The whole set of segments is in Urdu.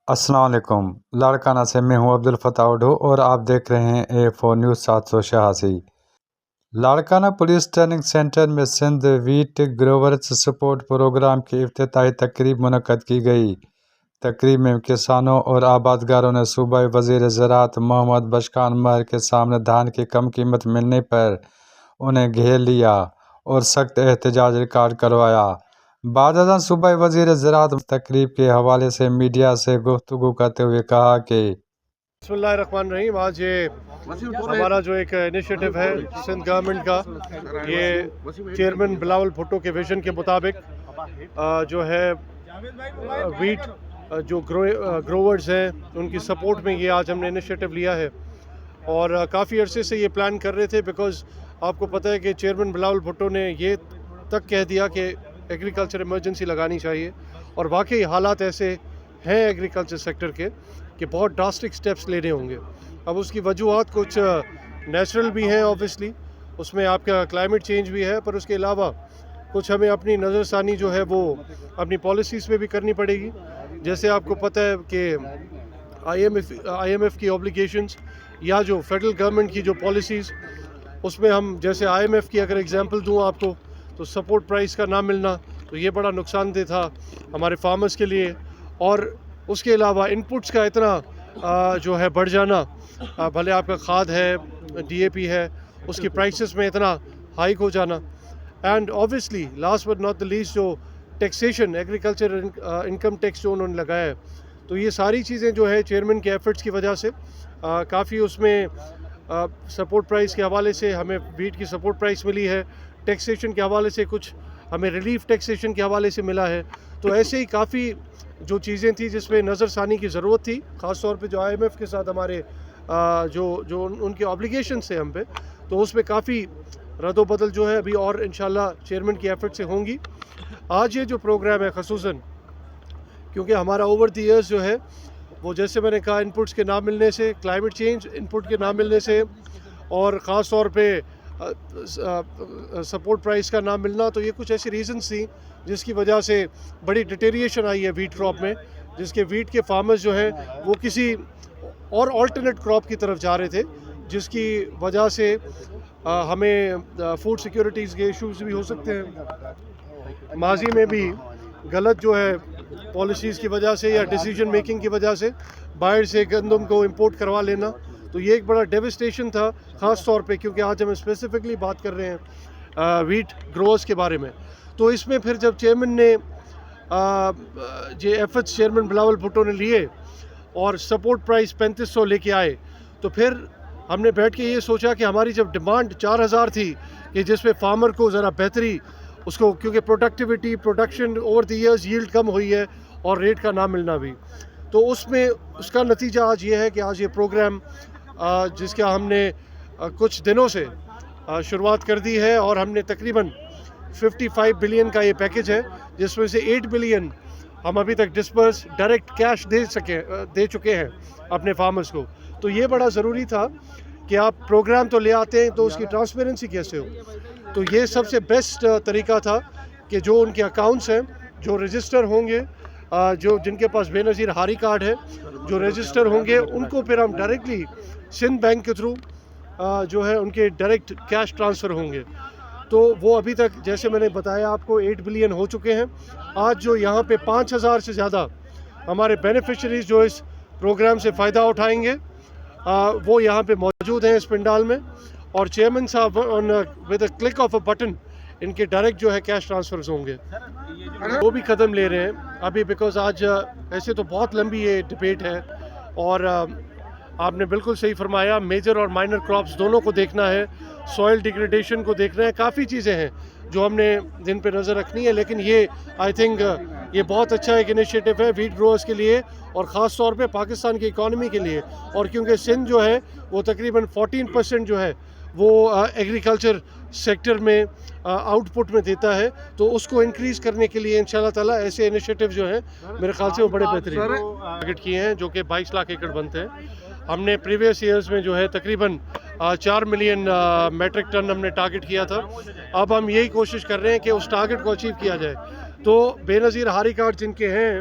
السلام علیکم، لاڑکانہ سے میں ہوں عبدالفتاح اڈو اور آپ دیکھ رہے ہیں A4 news 786۔ Larkana police training centre میں Sindh wheat growers support programme کی افتتاحی تقریب منعقد کی گئی۔ تقریب میں کسانوں اور آبادکاروں نے صوبائی وزیر زراعت محمد بشخان مہر کے سامنے دھان کی کم قیمت ملنے پر انہیں گھیر لیا اور سخت احتجاج ریکارڈ کروایا۔ بعد ازاں صوبائی وزیر زراعت تقریب کے حوالے سے میڈیا سے گفتگو کرتے ہوئے کہا کہ بسم اللہ الرحمن الرحیم۔ آج یہ ہمارا جو ایک انیشیٹو ہے سندھ گورنمنٹ کا، یہ چیئرمین بلاول بھٹو کے ویژن کے مطابق جو ہے ویٹ جو گروورز ہیں ان کی سپورٹ میں یہ آج ہم نے انیشیٹو لیا ہے، اور کافی عرصے سے یہ پلان کر رہے تھے، بیکاز آپ کو پتہ ہے کہ چیئرمین بلاول بھٹو نے یہ تک کہہ دیا کہ ایگریکلچر ایمرجنسی لگانی چاہیے، اور واقعی حالات ایسے ہیں ایگریکلچر سیکٹر کے کہ بہت ڈراسٹک سٹیپس لینے ہوں گے۔ اب اس کی وجوہات کچھ نیچرل بھی ہیں، اوبویسلی اس میں آپ کا کلائمیٹ چینج بھی ہے، پر اس کے علاوہ کچھ ہمیں اپنی نظر ثانی جو ہے وہ اپنی پالیسیز پہ بھی کرنی پڑے گی۔ جیسے آپ کو پتہ ہے کہ آئی ایم ایف کی اوبلیگیشنز یا جو فیڈرل گورنمنٹ کی جو پالیسیز، اس میں ہم جیسے آئی ایم ایف کی اگر اگزامپل دوں آپ کو، تو سپورٹ پرائس کا نہ ملنا تو یہ بڑا نقصان دہ تھا ہمارے فارمرز کے لیے، اور اس کے علاوہ انپٹس کا اتنا جو ہے بڑھ جانا، بھلے آپ کا کھاد ہے، ڈی اے پی ہے، اس کی پرائسز میں اتنا ہائیک ہو جانا، and obviously last but not the least جو ٹیکسیشن، ایگریکلچر انکم ٹیکس جو انہوں نے لگایا ہے، تو یہ ساری چیزیں جو ہے چیئرمین کے ایفرٹس کی وجہ سے کافی اس میں سپورٹ پرائس کے حوالے سے ہمیں ویٹ کی سپورٹ پرائس ملی ہے، ٹیکسیشن کے حوالے سے کچھ ہمیں ریلیف ٹیکسیشن کے حوالے سے ملا ہے۔ تو ایسے ہی کافی جو چیزیں تھیں جس پہ نظر ثانی کی ضرورت تھی، خاص طور پہ جو آئی ایم ایف کے ساتھ ہمارے جو ان کے آبلیگیشنس ہیں ہم پہ، تو اس پہ کافی رد و بدل جو ہے ابھی اور انشاءاللہ چیئرمین کی ایفرٹ سے ہوں گی۔ آج یہ جو پروگرام ہے خصوصاً کیونکہ ہمارا اوور دی ایئرز جو ہے وہ، جیسے میں نے کہا، انپٹس کے نہ ملنے سے، کلائمیٹ چینج انپٹ کے نہ ملنے سے، اور خاص طور پہ سپورٹ پرائس کا نہ ملنا، تو یہ کچھ ایسی ریزنز تھیں جس کی وجہ سے بڑی ڈیٹیریشن آئی ہے ویٹ کراپ میں، جس کے ویٹ کے فارمرز جو ہیں وہ کسی اور آلٹرنیٹ کراپ کی طرف جا رہے تھے، جس کی وجہ سے ہمیں فوڈ سیکیورٹیز کے ایشوز بھی ہو سکتے ہیں۔ ماضی میں بھی غلط جو ہے پالیسیز کی وجہ سے یا ڈیسیجن میکنگ کی وجہ سے باہر سے گندم کو امپورٹ کروا لینا، تو یہ ایک بڑا ڈیوسٹیشن تھا، خاص طور پہ کیونکہ آج ہم اسپیسیفکلی بات کر رہے ہیں ویٹ گروورز کے بارے میں۔ تو اس میں پھر جب چیئرمین نے ایفرٹس چیئرمین بلاول بھٹو نے لیے اور سپورٹ پرائس 3500 لے کے آئے، تو پھر ہم نے بیٹھ کے یہ سوچا کہ ہماری جب ڈیمانڈ 4000 تھی کہ جس پہ فارمر کو ذرا بہتری، اس کو کیونکہ production over the years yield کم ہوئی ہے اور ریٹ کا نہ ملنا بھی، تو اس کا نتیجہ آج یہ ہے کہ آج یہ پروگرام جس کا ہم نے کچھ دنوں سے شروعات کر دی ہے، اور ہم نے تقریباً 55 بلین کا یہ پیکج ہے، جس میں سے 8 بلین ہم ابھی تک ڈسپرس ڈائریکٹ کیش دے چکے ہیں اپنے فارمرز کو۔ تو یہ بڑا ضروری تھا کہ آپ پروگرام تو لے آتے ہیں تو اس کی ٹرانسپیرنسی کیسے ہو، تو یہ سب سے بیسٹ طریقہ تھا کہ جو ان کے اکاؤنٹس ہیں جو رجسٹر ہوں گے، جن کے پاس بے نظیر ہاری کارڈ ہے، جو رجسٹر ہوں گے، ان کو پھر ہم ڈائریکٹلی سندھ بینک کے تھرو جو ہے ان کے ڈائریکٹ کیش ٹرانسفر ہوں گے۔ تو وہ ابھی تک جیسے میں نے بتایا آپ کو 8 بلین ہو چکے ہیں۔ آج جو یہاں پہ 5000 سے زیادہ ہمارے بینیفیشریز جو اس پروگرام سے فائدہ اٹھائیں گے، وہ یہاں پہ موجود ہیں اس پنڈال میں، اور چیئرمین صاحب with a click of a button ان کے ڈائریکٹ جو ہے کیش ٹرانسفرز ہوں گے۔ وہ بھی قدم لے رہے ہیں ابھی، بیکاز آج ایسے تو بہت لمبی یہ ڈبیٹ ہے، اور آپ نے بالکل صحیح فرمایا، میجر اور مائنر کراپس دونوں کو دیکھنا ہے، سوائل ڈیگریڈیشن کو دیکھنا ہے، کافی چیزیں ہیں جو ہم نے جن پہ نظر رکھنی ہے، لیکن یہ آئی تھنک یہ بہت اچھا ایک انیشیٹو ہے ویٹ گروورز کے لیے، اور خاص طور پہ پاکستان کی اکانومی کے لیے، اور کیونکہ سندھ جو ہے وہ تقریباً 14% جو ہے وہ ایگریکلچر سیکٹر میں آؤٹ پٹ میں دیتا ہے، تو اس کو انکریز کرنے کے لیے انشاءاللہ تعالیٰ ایسے انیشیٹو جو ہیں میرے خیال سے وہ بڑے بہترین ٹارگٹ کیے ہیں، جو کہ 22 لاکھ ایکڑ بنتے ہیں۔ ہم نے پریویس ایئرز میں جو ہے تقریباً 4 ملین میٹرک ٹن ہم نے ٹارگٹ کیا تھا۔ اب ہم یہی کوشش کر رہے ہیں کہ اس ٹارگٹ کو اچیو کیا جائے۔ تو بے نظیر ہاری کارڈ جن کے ہیں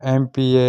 MPA